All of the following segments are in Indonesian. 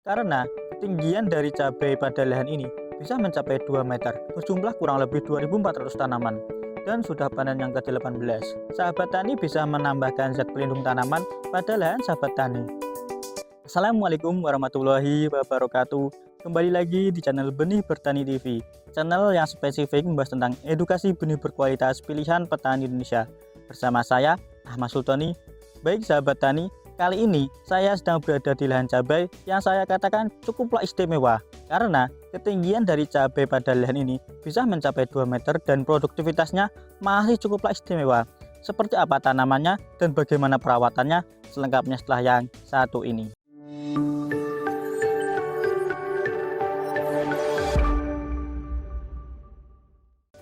karena ketinggian dari cabai pada lahan ini bisa mencapai 2 meter, berjumlah kurang lebih 2.400 tanaman, dan sudah panen yang ke-18. Sahabat tani bisa menambahkan zat pelindung tanaman pada lahan sahabat tani. Assalamualaikum warahmatullahi wabarakatuh. Kembali lagi di channel Benih Bertani TV, channel yang spesifik membahas tentang edukasi benih berkualitas pilihan petani Indonesia. Bersama saya, Ahmad Sultoni. Baik sahabat tani, kali ini saya sedang berada di lahan cabai yang saya katakan cukuplah istimewa, karena ketinggian dari cabai pada lahan ini bisa mencapai 2 meter dan produktivitasnya masih cukuplah istimewa. Seperti apa tanamannya dan bagaimana perawatannya, selengkapnya setelah yang satu ini.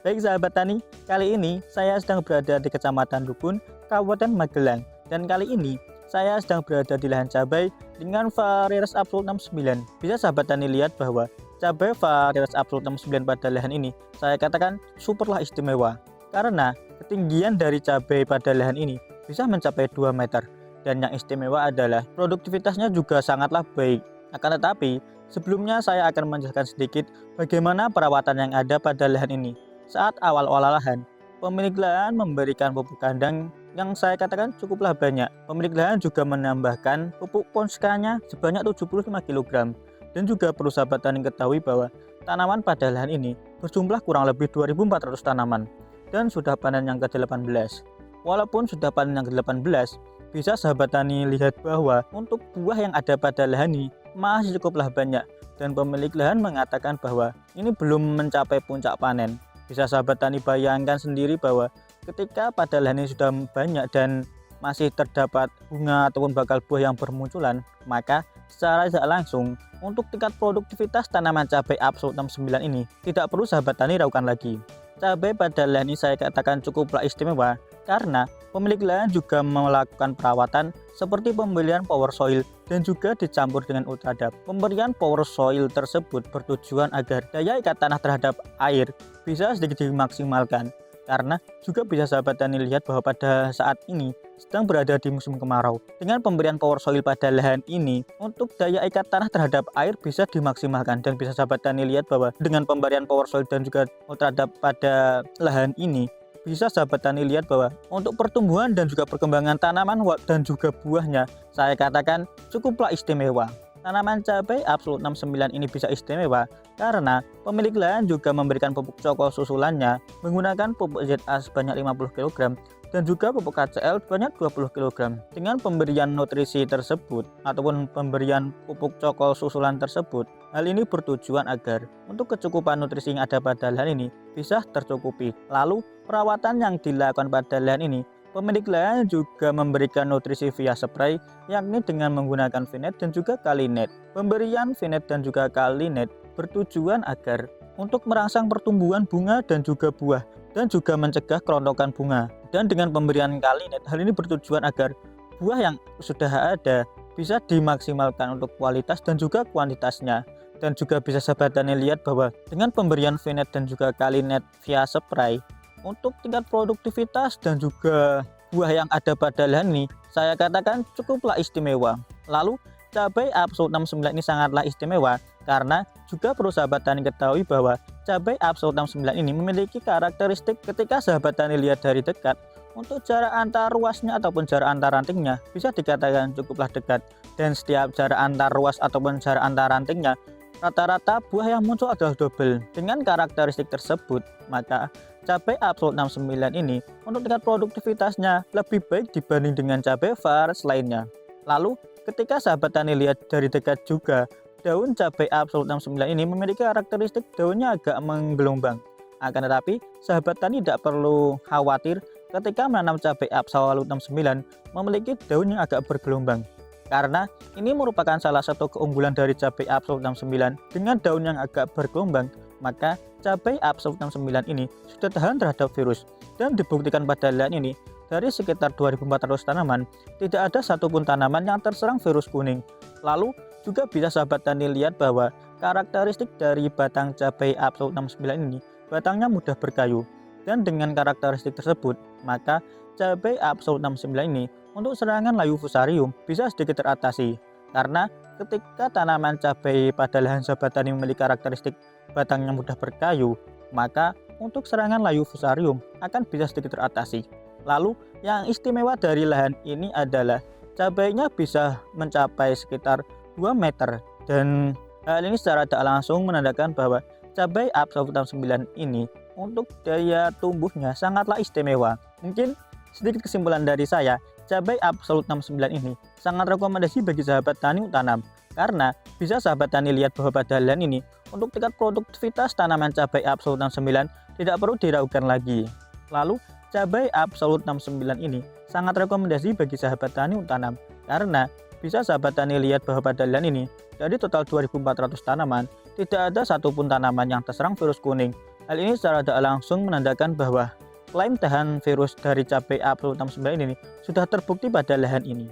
Baik sahabat tani, kali ini saya sedang berada di Kecamatan Dukun, Kabupaten Magelang. Dan kali ini saya sedang berada di lahan cabai dengan varietas Absolut 69. Bisa sahabat tani lihat bahwa cabai varietas Absolut 69 pada lahan ini saya katakan superlah istimewa, karena ketinggian dari cabai pada lahan ini bisa mencapai 2 meter. Dan yang istimewa adalah produktivitasnya juga sangatlah baik. Akan tetapi sebelumnya saya akan menjelaskan sedikit bagaimana perawatan yang ada pada lahan ini. Saat awal-awal lahan, pemilik lahan memberikan pupuk kandang yang saya katakan cukuplah banyak. Pemilik lahan juga menambahkan pupuk ponskanya sebanyak 75 kg. Dan juga perlu sahabat tani ketahui bahwa tanaman pada lahan ini berjumlah kurang lebih 2.400 tanaman dan sudah panen yang ke-18. Walaupun sudah panen yang ke-18, bisa sahabat tani lihat bahwa untuk buah yang ada pada lahan ini masih cukuplah banyak, dan pemilik lahan mengatakan bahwa ini belum mencapai puncak panen. Bisa sahabat tani bayangkan sendiri bahwa ketika pada lahan ini sudah banyak dan masih terdapat bunga ataupun bakal buah yang bermunculan, maka secara tidak langsung untuk tingkat produktivitas tanaman cabai Absolut 69 ini tidak perlu sahabat tani ragukan lagi. Cabai pada lahan ini saya katakan cukuplah istimewa karena pemilik lahan juga melakukan perawatan seperti pemberian power soil dan juga dicampur dengan ultradap. Pemberian power soil tersebut bertujuan agar daya ikat tanah terhadap air bisa sedikit dimaksimalkan, karena juga bisa sahabat tani lihat bahwa pada saat ini sedang berada di musim kemarau. Dengan pemberian power soil pada lahan ini, untuk daya ikat tanah terhadap air bisa dimaksimalkan, dan bisa sahabat tani lihat bahwa dengan pemberian power soil dan juga ultradap pada lahan ini, bisa sahabat tani lihat bahwa untuk pertumbuhan dan juga perkembangan tanaman dan juga buahnya saya katakan cukuplah istimewa. Tanaman cabai Absolut 69 ini bisa istimewa karena pemilik lahan juga memberikan pupuk cokol susulannya menggunakan pupuk ZA sebanyak 50 kg dan juga pupuk KCL sebanyak 20 kg. Dengan pemberian nutrisi tersebut ataupun pemberian pupuk cokol susulan tersebut, hal ini bertujuan agar untuk kecukupan nutrisi yang ada pada lahan ini bisa tercukupi. Lalu perawatan yang dilakukan pada lahan ini, pemilik lahan juga memberikan nutrisi via spray, yakni dengan menggunakan Vinet dan juga Kalinet. Pemberian Vinet dan juga Kalinet bertujuan agar untuk merangsang pertumbuhan bunga dan juga buah, dan juga mencegah kerontokan bunga. Dan dengan pemberian Kalinet, hal ini bertujuan agar buah yang sudah ada bisa dimaksimalkan untuk kualitas dan juga kuantitasnya. Dan juga bisa sahabat tani lihat bahwa dengan pemberian Vinet dan juga Kalinet via spray, untuk tingkat produktivitas dan juga buah yang ada pada lahan ini saya katakan cukuplah istimewa. Lalu cabai Absolut 69 ini sangatlah istimewa karena juga perlu sahabat tani ketahui bahwa cabai Absolut 69 ini memiliki karakteristik ketika sahabat tani lihat dari dekat, untuk jarak antar ruasnya ataupun jarak antar rantingnya bisa dikatakan cukuplah dekat, dan setiap jarak antar ruas ataupun jarak antar rantingnya rata-rata buah yang muncul adalah double. Dengan karakteristik tersebut, maka cabai Absolut 69 ini untuk tingkat produktivitasnya lebih baik dibanding dengan cabai varietas lainnya. Lalu ketika sahabat tani lihat dari dekat juga, daun cabai Absolut 69 ini memiliki karakteristik daunnya agak menggelombang. Akan tetapi sahabat tani tidak perlu khawatir ketika menanam cabai Absolut 69 memiliki daun yang agak bergelombang, karena ini merupakan salah satu keunggulan dari cabai Absolut 69. Dengan daun yang agak bergelombang, maka cabai Absolut 69 ini sudah tahan terhadap virus, dan dibuktikan pada lahan ini dari sekitar 2.400 tanaman tidak ada satupun tanaman yang terserang virus kuning. Lalu juga bisa sahabat tani lihat bahwa karakteristik dari batang cabai Absolut 69 ini, batangnya mudah berkayu, dan dengan karakteristik tersebut maka cabai Absolut 69 ini untuk serangan layu fusarium bisa sedikit teratasi, karena ketika tanaman cabai pada lahan sahabat tani memiliki karakteristik batangnya mudah berkayu, maka untuk serangan layu fusarium akan bisa sedikit teratasi. Lalu yang istimewa dari lahan ini adalah cabainya bisa mencapai sekitar 2 meter, dan hal ini secara tak langsung menandakan bahwa cabai Absolut 69 ini untuk daya tumbuhnya sangatlah istimewa. Mungkin sedikit kesimpulan dari saya, cabai Absolut 69 ini sangat rekomendasi bagi sahabat tani untuk tanam, karena bisa sahabat tani lihat bahwa pada lahan ini untuk tingkat produktivitas tanaman cabai Absolut 69 tidak perlu diragukan lagi. Lalu cabai Absolut 69 ini sangat rekomendasi bagi sahabat tani untuk tanam, karena bisa sahabat tani lihat bahwa pada lahan ini dari total 2.400 tanaman tidak ada satupun tanaman yang terserang virus kuning. Hal ini secara tidak langsung menandakan bahwa klaim tahan virus dari cabai Absolut 69 ini sudah terbukti pada lahan ini.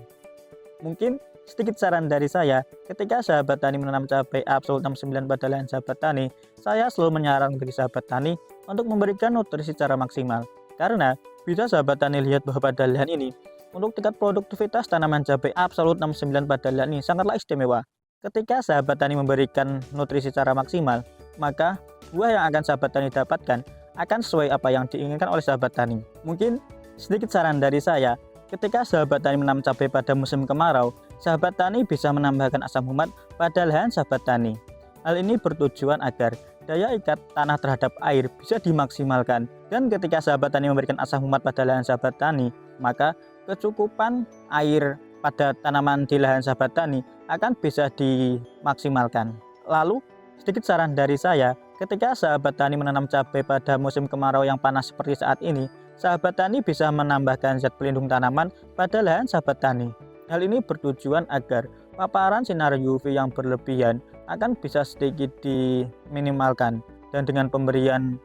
Mungkin sedikit saran dari saya, ketika sahabat tani menanam cabai Absolut 69 pada lahan sahabat tani, saya selalu menyarankan bagi sahabat tani untuk memberikan nutrisi secara maksimal. Karena bisa sahabat tani lihat bahwa pada lahan ini, untuk tingkat produktivitas tanaman cabai Absolut 69 pada lahan ini sangatlah istimewa. Ketika sahabat tani memberikan nutrisi secara maksimal, maka buah yang akan sahabat tani dapatkan akan sesuai apa yang diinginkan oleh sahabat tani. Mungkin sedikit saran dari saya, ketika sahabat tani menanam cabai pada musim kemarau, sahabat tani bisa menambahkan asam humat pada lahan sahabat tani. Hal ini bertujuan agar daya ikat tanah terhadap air bisa dimaksimalkan. Dan ketika sahabat tani memberikan asam humat pada lahan sahabat tani, maka kecukupan air pada tanaman di lahan sahabat tani akan bisa dimaksimalkan. Lalu sedikit saran dari saya, ketika sahabat tani menanam cabai pada musim kemarau yang panas seperti saat ini, sahabat tani bisa menambahkan zat pelindung tanaman pada lahan sahabat tani. Hal ini bertujuan agar paparan sinar UV yang berlebihan akan bisa sedikit diminimalkan, dan dengan pemberian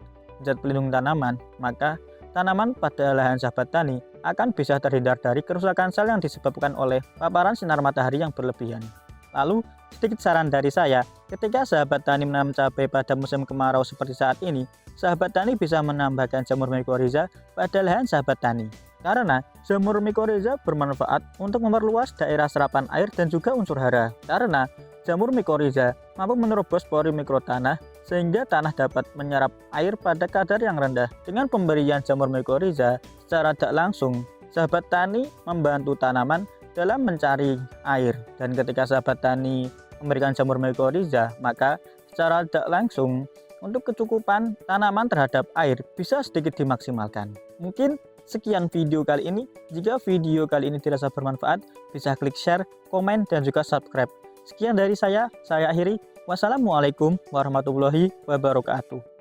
zat pelindung tanaman, maka tanaman pada lahan sahabat tani akan bisa terhindar dari kerusakan sel yang disebabkan oleh paparan sinar matahari yang berlebihan. Lalu sedikit saran dari saya, ketika sahabat tani menanam cabai pada musim kemarau seperti saat ini, sahabat tani bisa menambahkan jamur mycorrhiza pada lahan sahabat tani. Karena jamur mycorrhiza bermanfaat untuk memperluas daerah serapan air dan juga unsur hara. Karena jamur mycorrhiza mampu menerobos pori mikrotanah sehingga tanah dapat menyerap air pada kadar yang rendah. Dengan pemberian jamur mycorrhiza secara tidak langsung, sahabat tani membantu tanaman dalam mencari air, dan ketika sahabat tani memberikan jamur mycorrhiza, maka secara tidak langsung untuk kecukupan tanaman terhadap air bisa sedikit dimaksimalkan. Mungkin sekian video kali ini. Jika video kali ini dirasa bermanfaat, bisa klik share, komen, dan juga subscribe. Sekian dari saya akhiri. Wassalamualaikum warahmatullahi wabarakatuh.